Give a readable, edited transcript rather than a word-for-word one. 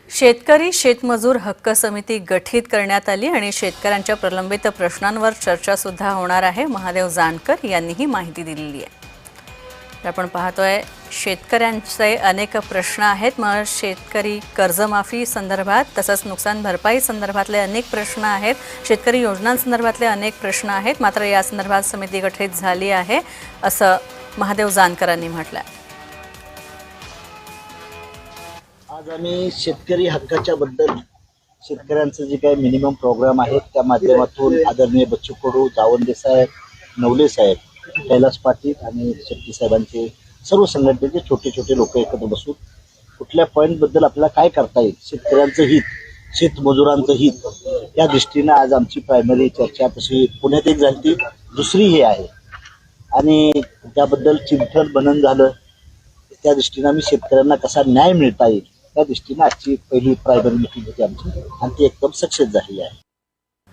शेतकरी शेतमजूर हक्क समिती गठीत करण्यात आली आणि शेतकऱ्यांच्या प्रलंबित प्रश्नांवर चर्चा सुद्धा होणार आहे। महादेव जानकर यांनी ही माहिती दिलेली आहे। तर आपण पाहतोय शेतकऱ्यांचे अनेक प्रश्न आहेत। मग शेतकरी कर्जमाफी संदर्भात तसंच नुकसान भरपाई संदर्भातले अनेक प्रश्न आहेत, शेतकरी योजनांसंदर्भातले अनेक प्रश्न आहेत। मात्र या संदर्भात समिती गठीत झाली आहे असं महादेव जानकरांनी म्हटलं। आज आम्ही शेतकरी हक्काच्या बद्दल शेतकऱ्यांचं जे काही मिनिमम प्रोग्राम आहे त्या माध्यमातून आदरणीय बच्चू कडू, जावंदे साहेब, नवले साहेब, कैलास पाटील आणि शेट्टी साहेबांचे सर्व संघटनेचे छोटे छोटे लोक एकत्र बसून कुठल्या पॉईंट बद्दल आपल्याला काय करता येईल, शेतकऱ्यांचं हित, शेतमजुरांचं हित या दृष्टीने आज आमची प्रायमरी चर्चा तशी पुण्यात एक झाली, दुसरी ही आहे आणि त्याबद्दल चिंतन बनन झालं। त्या दृष्टीने आम्ही शेतकऱ्यांना कसा न्याय मिळता येईल त्या दृष्टीने आजची पहिली प्रायमरी मीटिंग होती आमची आणि ती एकदम सक्सेस झाली आहे।